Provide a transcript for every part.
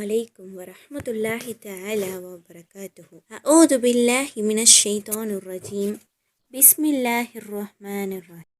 عليكم ورحمة الله تعالى وبركاته. أعوذ بالله من الشيطان الرجيم. بسم الله الرحمن الرحيم.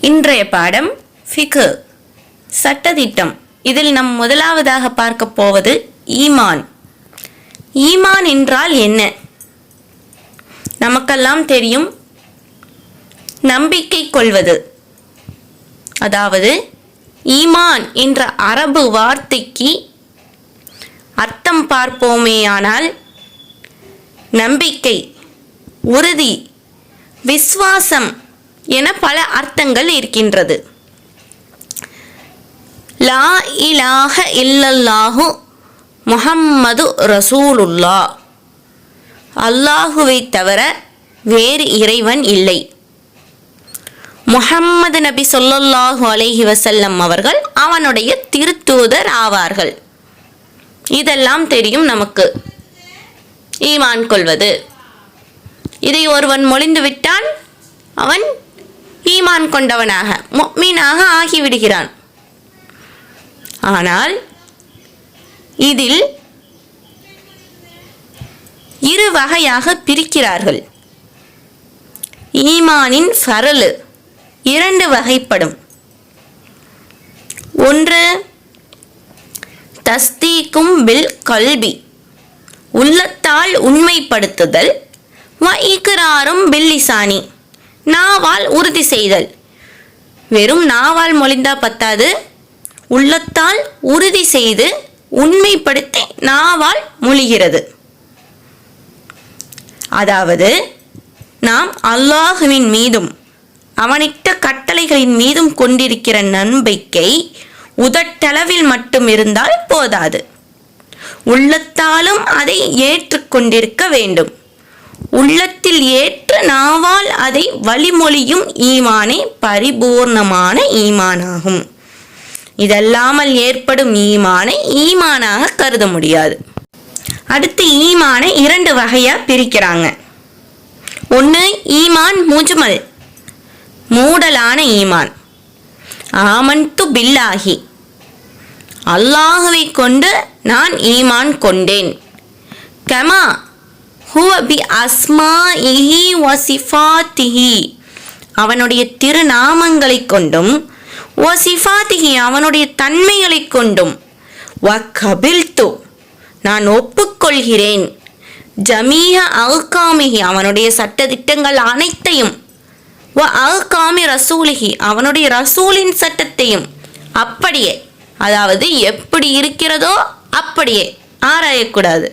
இன்றைய பாடம் ஃபிக்ஹ் சட்டதிட்டம். இதில் நாம் முதலாவதாக பார்க்க போவது ஈமான். ஈமான் என்றால் என்ன? நமக்கெல்லாம் தெரியும், நம்பிக்கை கொள்வது. அதாவது ஈமான் என்ற அரபு வார்த்தைக்கு அர்த்தம் பார்ப்போமேயானால் நம்பிக்கை, உறுதி, விசுவாசம் என பல அர்த்தங்கள் இருக்கின்றது. லா இலாஹ இல்லல்லாஹு முஹம்மது ரசூலுல்லாஹ், அல்லாஹுவை தவிர வேறு இறைவன் இல்லை. முஹம்மது நபி ஸல்லல்லாஹு அலைஹி வஸல்லம் அவர்கள் அவனுடைய திருத்தூதர் ஆவார்கள். இதெல்லாம் தெரியும் நமக்கு. ஈமான் கொள்வது, இதை ஒருவன் மொழிந்துவிட்டால் அவன் ஈமான் கொண்டவனாக, முஃமினாக ஆகிவிடுகிறான். ஆனால் இதில் இரு வகையாக பிரிக்கிறார்கள். ஈமானின் ஃபரலு இரண்டு வகைப்படும். ஒன்று தஸ்தீக்கும் பில் கல்பி, உள்ளத்தால் உண்மைப்படுத்துதல். வ இக்ராரும் பில் லிசானி, நாவால் உறுதி செய்தல். வெறும் நாவால் மொழிந்தா பத்தாது, உள்ளத்தால் உறுதி செய்து உண்மைப்படுத்தி நாவால் மொழிகிறது. அதாவது நாம் அல்லாஹுவின் மீதும் அவனிட்ட கட்டளைகளின் மீதும் கொண்டிருக்கிற நம்பிக்கை உதட்டளவில் மட்டும் இருந்தால் போதாது, உள்ளத்தாலும் அதை ஏற்றுக்கொண்டிருக்க வேண்டும். உள்ளத்தில் ஏற்று நாவால் அதை வழிமொழியும் ஈமானே பரிபூர்ணமான ஈமானாகும். இதல்லாமல் ஏற்படும் ஈமானை ஈமானாக கருத முடியாது. அடுத்து ஈமானை இரண்டு வகையா பிரிக்கிறாங்க. ஒன்று ஈமான் முஜ்மல், மூடலான ஈமான். ஆமன்து பில்லாஹி, அல்லாஹுவை கொண்டு நான் ஈமான் கொண்டேன். கமா ஹுவ பி அஸ்மாஇஹி வ சிஃபாத்திஹி, அவனுடைய திருநாமங்களை கொண்டும், வ சிஃபாத்திஹி அவனுடைய தன்மைகளை கொண்டும், வ கபில்து நான் ஒப்புக்கொள்கிறேன், ஜமீஹ அஹ்காமிஹி அவனுடைய சட்டதிட்டங்கள் அனைத்தையும், வ அஹ்காமி ரசூலிஹி அவனுடைய ரசூலின் சட்டத்தையும் அப்படியே, அதாவது எப்படி இருக்கிறதோ அப்படியே, ஆராயக்கூடாது,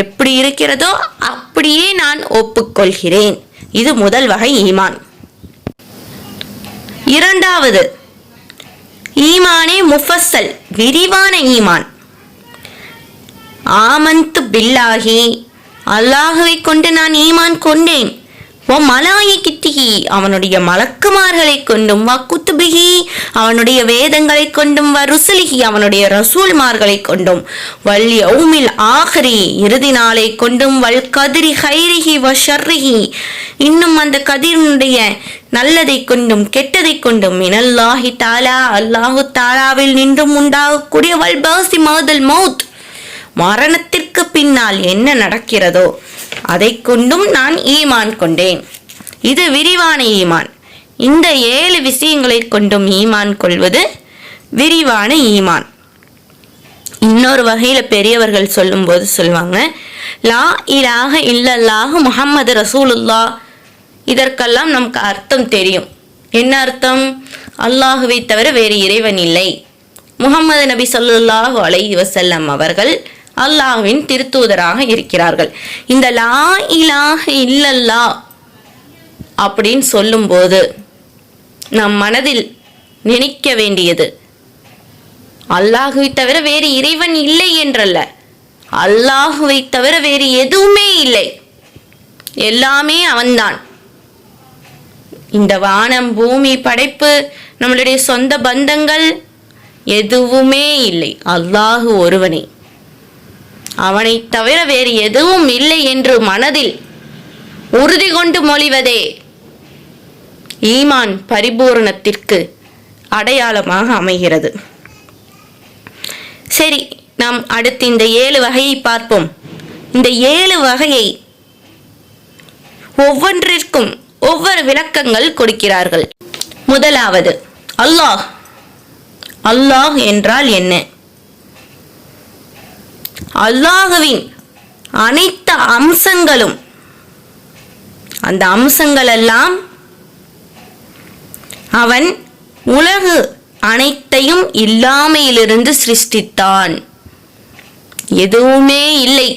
எப்படி இருக்கிறதோ அப்படியே நான் ஒப்புக்கொள்கிறேன். இது முதல் வகை ஈமான். இரண்டாவது ஈமானே முஃபஸ்ஸல், விரிவான ஈமான். ஆமன்து பில்லாஹி, அல்லாஹுவை கொண்டு நான் ஈமான் கொண்டேன். வ மலாயிகித்திஹி அவனுடைய மலக்குமார்களை கொண்டும், வ குத்துபிஹி அவனுடைய வேதங்களை கொண்டும், வ ருசுலிஹி அவனுடைய ரசூல்மார்களை கொண்டும், வல் யௌமில் ஆஹிரி இறுதி நாளை கொண்டும், வல் கதிரி ஹைரிஹி வ ஷர்ரிஹி இன்னும் அந்த கதிரினுடைய நல்லதை கொண்டும் கெட்டதை கொண்டும், மினல்லாஹி தஆலா அல்லாஹு தஆலாவில் நின்றும் உண்டாகக்கூடிய, வல் பாசி மௌதல் மௌத் மரணத்திற்கு பின்னால் என்ன நடக்கிறதோ அதை கொண்டும் நான் ஈமான் கொண்டேன். இது விரிவான ஈமான். இந்த 7 விஷயங்களை கொண்டும் ஈமான் கொள்வது விரிவான ஈமான். இன்னொரு வகையில பெரியவர்கள் சொல்லும்போது சொல்லுவாங்க, லா இலாஹ இல்லல்லாஹு முஹம்மது ரசூலுல்லாஹ். இதற்கெல்லாம் நமக்கு அர்த்தம் தெரியும். என்ன அர்த்தம்? அல்லாஹுவை தவிர வேறு இறைவன் இல்லை. முஹம்மது நபி ஸல்லல்லாஹு அலைஹி வஸல்லம் அவர்கள் அல்லாஹ்வின் திருத்தூதராக இருக்கிறார்கள். இந்த லா இலாஹ இல்லல்லாஹ் அப்படின்னு சொல்லும்போது நம் மனதில் நினைக்க வேண்டியது அல்லாஹுவை தவிர வேறு இறைவன் இல்லை என்றல்ல, அல்லாஹுவை தவிர வேறு எதுவுமே இல்லை, எல்லாமே அவன்தான். இந்த வானம் பூமி படைப்பு நம்மளுடைய சொந்த பந்தங்கள் எதுவுமே இல்லை, அல்லாஹு ஒருவனே, அவனை தவிர வேறு எதுவும் இல்லை என்று மனதில் உறுதி கொண்டு மொழிவதே ஈமான் பரிபூரணத்திற்கு அடையாளமாக அமைகிறது. சரி, நாம் அடுத்து இந்த 7 வகையை பார்ப்போம். இந்த 7 வகையை ஒவ்வொன்றிற்கும் ஒவ்வொரு விளக்கங்கள் கொடுக்கிறார்கள். முதலாவது, அல்லாஹ். அல்லாஹ் என்றால் என்ன? அல்லாஹ்வின் அனைத்து அம்சங்களும், அந்த அம்சங்கள் எல்லாம் அவன் உலகு அனைத்தையும் இல்லாமையிலிருந்து சிருஷ்டித்தான். எதுவுமே இல்லை,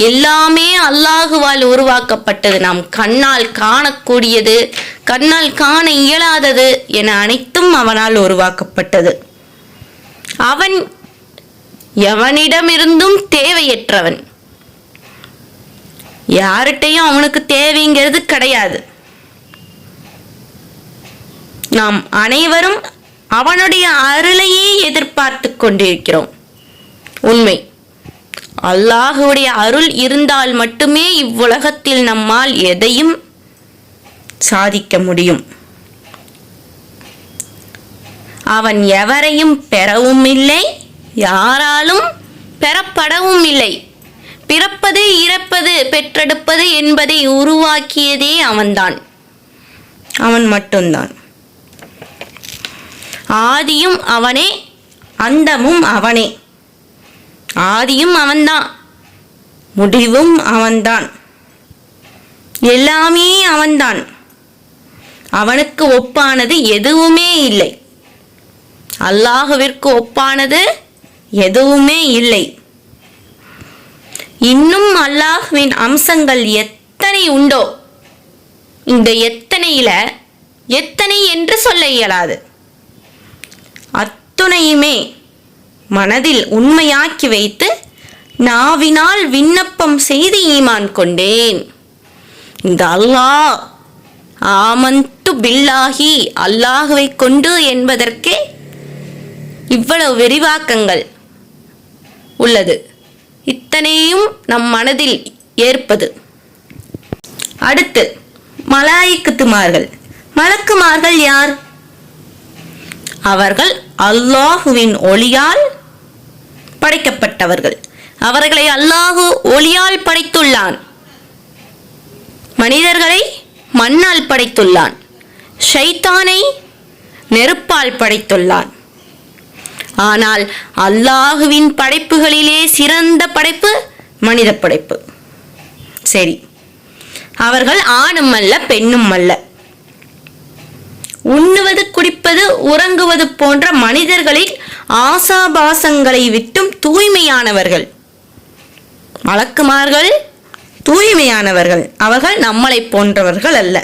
எல்லாமே அல்லாஹுவால் உருவாக்கப்பட்டது. நாம் கண்ணால் காணக்கூடியது, கண்ணால் காண இயலாதது என அனைத்தும் அவனால் உருவாக்கப்பட்டது. அவன் எவனிடமிருந்தும் தேவையற்றவன். யார்கிட்டையும் அவனுக்கு தேவைங்கிறது கிடையாது. நாம் அனைவரும் அவனுடைய அருளையே எதிர்பார்த்து கொண்டிருக்கிறோம். உண்மை. அல்லாஹுடைய அருள் இருந்தால் மட்டுமே இவ்வுலகத்தில் நம்மால் எதையும் சாதிக்க முடியும். அவன் எவரையும் பெறவும் இல்லை, யாராலும் பெறப்படவும் இல்லை. பிறப்பது, இறப்பது, பெற்றெடுப்பது என்பதை உருவாக்கியதே அவன்தான், அவன் மட்டும்தான். ஆதியும் அவனே, அந்தமும் அவனே. ஆதியும் அவன்தான், முடிவும் அவன்தான், எல்லாமே அவன்தான். அவனுக்கு ஒப்பானது எதுவுமே இல்லை. அல்லாஹுவிற்கு ஒப்பானது எதுவுமே இல்லை. இன்னும் அல்லாஹ்வின் அம்சங்கள் எத்தனை உண்டோ, இந்த எத்தனையில எத்தனை என்று சொல்ல இயலாது. அத்துணையுமே மனதில் உண்மையாக்கி வைத்து நாவினால் விண்ணப்பம் செய்து ஈமான் கொண்டேன். இந்த அல்லாஹ், ஆமன்து பில்லாஹி, அல்லாஹுவை கொண்டு என்பதற்கே இவ்வளவு விரிவாக்கங்கள் உள்ளது. இத்தனையும் நம் மனதில் ஏற்பது. அடுத்து, மலாயிக்கத்துமார்கள். மலக்குமார்கள் யார்? அவர்கள் அல்லாஹுவின் ஒளியால் படைக்கப்பட்டவர்கள். அவர்களை அல்லாஹு ஒளியால் படைத்துள்ளான். மனிதர்களை மண்ணால் படைத்துள்ளான். ஷைத்தானை நெருப்பால் படைத்துள்ளான். ஆனால் அல்லாஹுவின் படைப்புகளிலே சிறந்த படைப்பு மனித படைப்பு. சரி, அவர்கள் ஆணும் அல்ல, பெண்ணும் அல்ல. உண்ணுவது, குடிப்பது, உறங்குவது போன்ற மனிதர்களின் ஆசாபாசங்களை விட்டும் தூய்மையானவர்கள். மலக்குமார்கள் தூய்மையானவர்கள். அவர்கள் நம்மளை போன்றவர்கள் அல்ல.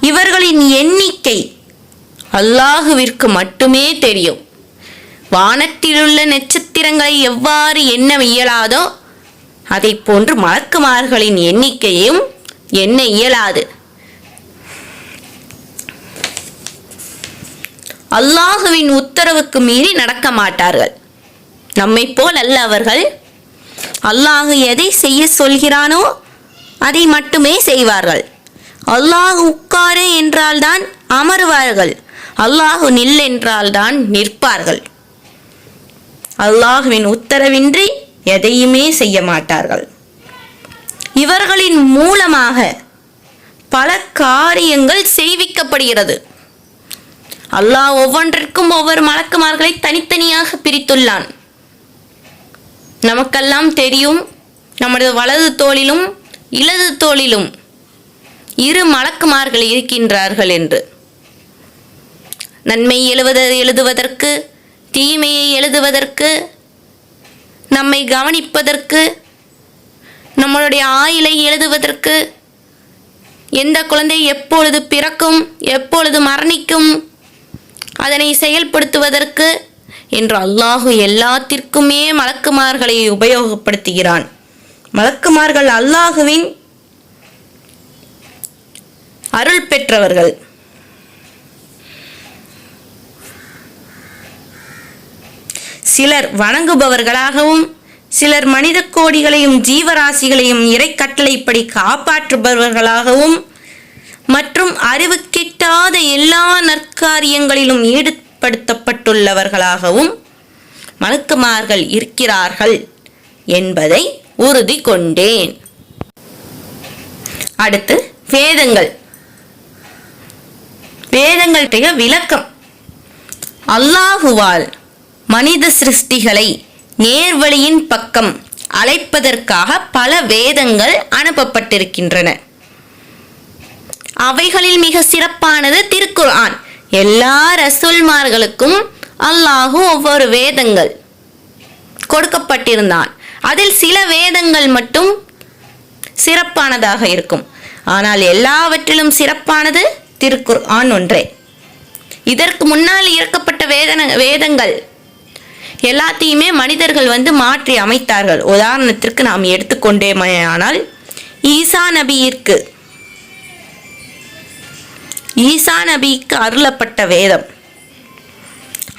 இவர்களின் எண்ணிக்கை அல்லாஹுவிற்கு மட்டுமே தெரியும். வானத்திலுள்ள நட்சத்திரங்களை எவ்வாறு எண்ண இயலாதோ அதை போன்று மலக்குமார்களின் எண்ணிக்கையும் எண்ண இயலாது. அல்லாஹுவின் உத்தரவுக்கு மீறி நடக்க மாட்டார்கள். நம்மை போல் அல்ல அவர்கள். அல்லாஹு எதை செய்ய சொல்கிறானோ அதை மட்டுமே செய்வார்கள். அல்லாஹ் உட்காரு என்றால்தான் அமருவார்கள். அல்லாஹு நில் என்றால்தான் நிற்பார்கள். அல்லாஹுவின் உத்தரவின்றி எதையுமே செய்ய மாட்டார்கள். இவர்களின் மூலமாக பல காரியங்கள் செய்விக்கப்படுகிறது. அல்லாஹ் ஒவ்வொன்றிற்கும் ஒவ்வொரு மலக்குமார்களை தனித்தனியாக பிரித்துள்ளான். நமக்கெல்லாம் தெரியும், நமது வலது தோளிலும் இடது தோளிலும் 2 மலக்குமார்கள் இருக்கின்றார்கள் என்று. நன்மை எழுதுவதற்கு, தீமையை எழுதுவதற்கு, நம்மை கவனிப்பதற்கு, நம்மளுடைய ஆயுளை எழுதுவதற்கு, எந்த குழந்தை எப்பொழுது பிறக்கும், எப்பொழுது மரணிக்கும், அதனை செயல்படுத்துவதற்கு என்று அல்லாஹு எல்லாத்திற்குமே மலக்குமார்களை உபயோகப்படுத்துகிறான். மலக்குமார்கள் அல்லாஹுவின் அருள் பெற்றவர்கள். சிலர் வணங்குபவர்களாகவும், சிலர் மனித கோடிகளையும் ஜீவராசிகளையும் இறை கட்டளைப்படி காப்பாற்றுபவர்களாகவும், மற்றும் அறிவு கிட்டாத எல்லா நற்காரியங்களிலும் ஈடுபடுத்தப்பட்டுள்ளவர்களாகவும் மலக்குமார்கள் இருக்கிறார்கள் என்பதை உறுதி கொண்டேன். அடுத்து வேதங்கள். வேதங்களுடைய விளக்கம். அல்லாஹுவால் மனித சிருஷ்டிகளை நேர்வழியின் பக்கம் அழைப்பதற்காக பல வேதங்கள் அனுப்பப்பட்டிருக்கின்றன. அவைகளில் மிக சிறப்பானது திருக்குர்ஆன். எல்லா ரசூல்மார்களுக்கும் அல்லாஹு ஒவ்வொரு வேதங்கள் கொடுக்கப்பட்டிருந்தான். அதில் சில வேதங்கள் மட்டும் சிறப்பானதாக இருக்கும். ஆனால் எல்லாவற்றிலும் சிறப்பானது திருக்குர்ஆன் ஒன்றே. இதற்கு முன்னால் இறக்கப்பட்ட வேதங்கள் எல்லாத்தையுமே மனிதர்கள் மாற்றி அமைத்தார்கள். உதாரணத்திற்கு நாம் எடுத்துக்கொண்டேமானால் ஈசா நபிக்கு அருளப்பட்ட வேதம்,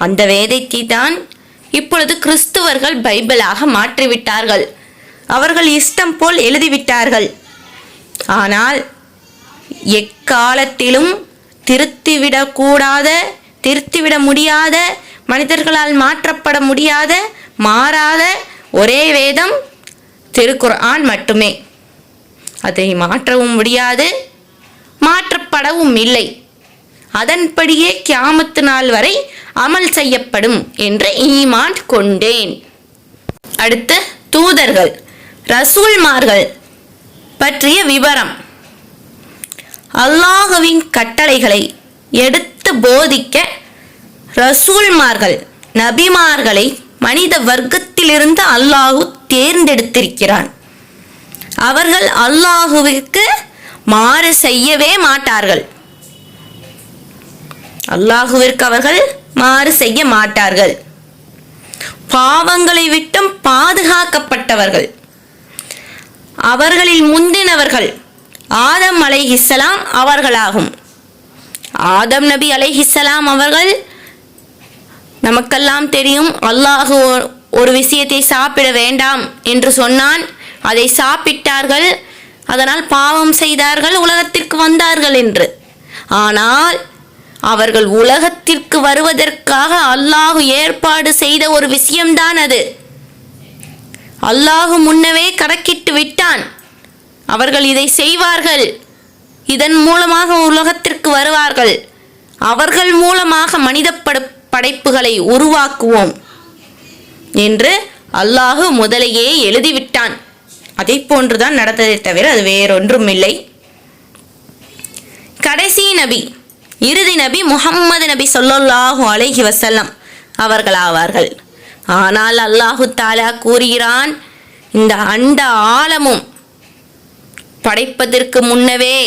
அந்த வேதத்தை தான் இப்பொழுது கிறிஸ்துவர்கள் பைபிளாக மாற்றிவிட்டார்கள். அவர்கள் இஷ்டம் போல் எழுதிவிட்டார்கள். ஆனால் எக்காலத்திலும் திருத்திவிட முடியாத, மனிதர்களால் மாற்றப்பட முடியாத, மாறாத ஒரே வேதம் திருக்குர்ஆன் மட்டுமே. அதை மாற்றவும் முடியாது, மாற்றப்படவும் இல்லை. அதன்படியே கியாமத்து நாள் வரை அமல் செய்யப்படும் என்று ஈமான் கொண்டேன். அடுத்து தூதர்கள், ரசூல்மார்கள் பற்றிய விவரம். அல்லாஹுவின் கட்டளைகளை எடுத்து போதிக்க ரசூல்மார்கள், நபிமார்களை மனித வர்க்கத்திலிருந்து அல்லாஹு தேர்ந்தெடுத்திருக்கிறான். அவர்கள் அல்லாஹுவிற்கு மாறு செய்யவே மாட்டார்கள். அல்லாஹுவிற்கு அவர்கள் மாறு செய்ய மாட்டார்கள். பாவங்களை விட்டும் பாதுகாக்கப்பட்டவர்கள். அவர்களில் முந்தினவர்கள் ஆதம் அலைஹிஸ்ஸலாம் அவர்களாகும். ஆதம் நபி அலைஹிஸ்ஸலாம் அவர்கள் நமக்கெல்லாம் தெரியும். அல்லாஹு ஒரு விஷயத்தை சாப்பிட வேண்டாம் என்று சொன்னான், அதை சாப்பிட்டார்கள். அதனால் பாவம் செய்தார்கள், உலகத்திற்கு வந்தார்கள் என்று. ஆனால் அவர்கள் உலகத்திற்கு வருவதற்காக அல்லாஹு ஏற்பாடு செய்த ஒரு விஷயம்தான் அது. அல்லாஹு முன்னவே கணக்கிட்டு விட்டான், அவர்கள் இதை செய்வார்கள், இதன் மூலமாக உலகத்திற்கு வருவார்கள், அவர்கள் மூலமாக மனித படைப்புகளை உருவாக்குவோம் என்று அல்லாஹு முதலையே எழுதிவிட்டான். அதை போன்றுதான் நடந்ததை தவிர அது வேறொன்றும் இல்லை. கடைசி நபி, இறுதி நபி முஹம்மது நபி ஸல்லல்லாஹு அலைஹி வஸல்லம் அவர்களாவார்கள். ஆனால் அல்லாஹு தஆலா கூறுகிறான், இந்த அண்ட ஆலமும் படைப்பதற்கு முன்னவே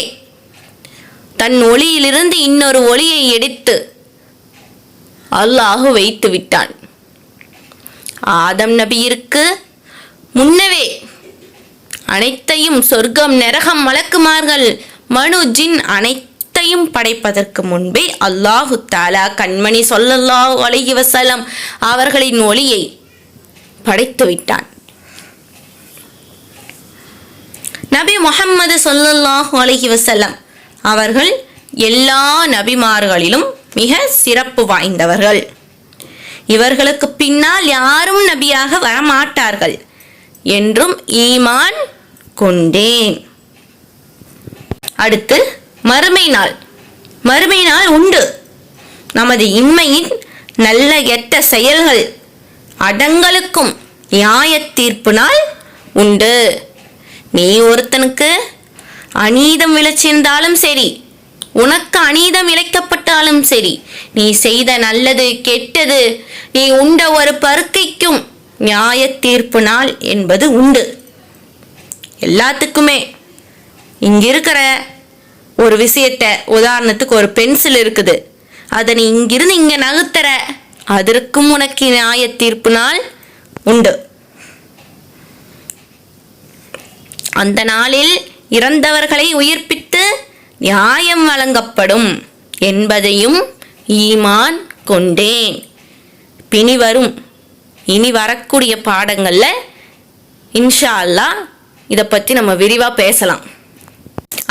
தன் ஒளியிலிருந்து இன்னொரு ஒளியை எடுத்து அல்லாஹு வைத்து விட்டான். ஆதம் நபியிற்கு முன்னவே அனைத்தையும், சொர்க்கம், நரகம், மலக்குமார்கள், மனு, ஜின் அனைத்தையும் படைப்பதற்கு முன்பே அல்லாஹு தஆலா கண்மணி ஸல்லல்லாஹு அலைஹி வஸல்லம் அவர்களின் ஒளியை படைத்து விட்டான். நபி முஹம்மது ஸல்லல்லாஹு அலைஹி வஸல்லம் அவர்கள் எல்லா நபிமார்களிலும் மிக சிறப்பு வாய்ந்தவர்கள். இவர்களுக்கு பின்னால் யாரும் நபியாக வரமாட்டார்கள் என்றும் ஈமான் கொண்டேன். அடுத்து மறுமை நாள். மறுமை நாள் உண்டு. நமது இம்மையின் நல்ல கெட்ட செயல்கள் அடங்கலுக்கும் நியாய தீர்ப்பு நாள் உண்டு. நீ ஒருத்தனுக்கு அநீதம் விளைச்சிருந்தாலும் சரி, உனக்கு அநீதம் இழைக்கப்பட்டாலும் சரி, நீ செய்த நல்லது கெட்டது, நீ உண்ட ஒரு பருக்கைக்கும் நியாய தீர்ப்பு நாள் என்பது உண்டு. எல்லாத்துக்குமே இங்கிருக்கிற ஒரு விஷயத்த, உதாரணத்துக்கு ஒரு பென்சில் இருக்குது, அதை நீ இங்கிருந்து இங்க நகர்த்துற, அதற்கும் உனக்கு நியாய தீர்ப்பு நாள் உண்டு. அந்த நாளில் இறந்தவர்களை உயிர்ப்பித்து நியாயம் வழங்கப்படும் என்பதையும் ஈமான் கொண்டேன். இனி வரக்கூடிய பாடங்கள்ல இன்ஷா அல்லாஹ் இதை பற்றி நம்ம விரிவா பேசலாம்.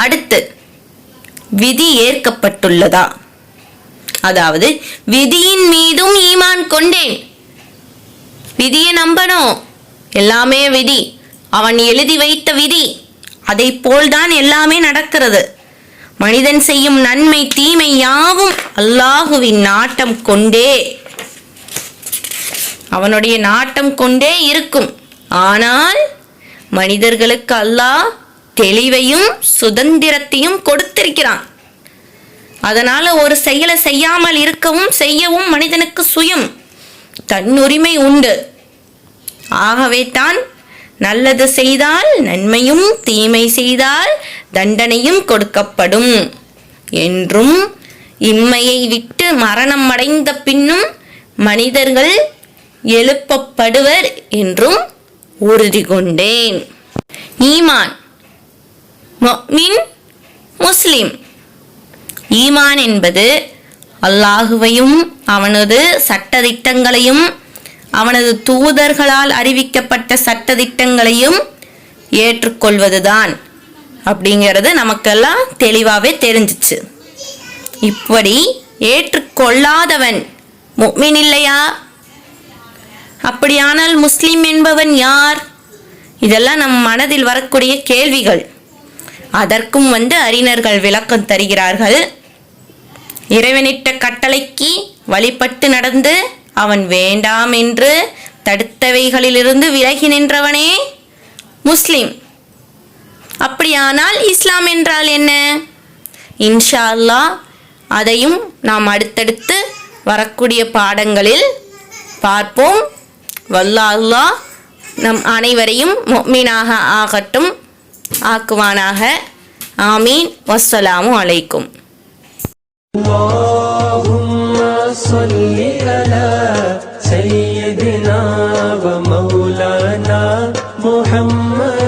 அடுத்து விதி ஏற்கப்பட்டுள்ளதா, அதாவது விதியின் மீதும் ஈமான் கொண்டேன். விதியை நம்பணும். எல்லாமே விதி, அவன் எழுதி வைத்த விதி. அதை போல்தான் எல்லாமே நடக்கிறது. மனிதன் செய்யும் நன்மை தீமை யாவும் அல்லாஹுவின் நாட்டம் கொண்டே, அவனுடைய நாட்டம் கொண்டே இருக்கும். ஆனால் மனிதர்களுக்கு அல்லாஹ் தெளிவையும் சுதந்திரத்தையும் கொடுத்திருக்கிறான். அதனால ஒரு செயலை செய்யாமல் இருக்கவும் செய்யவும் மனிதனுக்கு சுயம் தன்னுரிமை உண்டு. ஆகவே தான் நல்லது செய்தால் நன்மையும், தீமை செய்தால் தண்டனையும் கொடுக்கப்படும் என்றும், இம்மையை விட்டு மரணம் அடைந்த பின்னும் மனிதர்கள் எழுப்பப்படுவர் என்றும் உறுதி கொண்டேன். ஈமான், முஃமின், முஸ்லிம். ஈமான் என்பது அல்லாஹுவையும் அவனது சட்டதிட்டங்களையும் அவனது தூதர்களால் அறிவிக்கப்பட்ட சட்டதிட்டங்களையும் ஏற்றுக்கொள்வதுதான் அப்படிங்கிறது நமக்கெல்லாம் தெளிவாகவே தெரிஞ்சிச்சு. இப்படி ஏற்றுக்கொள்ளாதவன் முஃமின் இல்லையா? அப்படியானால் முஸ்லிம் என்பவன் யார்? இதெல்லாம் நம் மனதில் வரக்கூடிய கேள்விகள். அதற்கும் அறிஞர்கள் விளக்கம் தருகிறார்கள். இறைவனிட்ட கட்டளைக்கு வழிபட்டு நடந்து அவன் வேண்டாம் என்று தடுத்தவைகளிலிருந்து விலகி நின்றவனே முஸ்லிம். அப்படியானால் இஸ்லாம் என்றால் என்ன? இன்ஷா அல்லாஹ் அதையும் நாம் அடுத்தடுத்து வரக்கூடிய பாடங்களில் பார்ப்போம். வல்லாஹ் நம் அனைவரையும் முஃமினாக ஆகட்டும், ஆக்குவானாக. ஆமீன். வஸ்ஸலாமு அலைக்கும். அல்லாஹும்ம ஸல்லி அலா சய்யிதினா வ மௌலானா முஹம்மத்.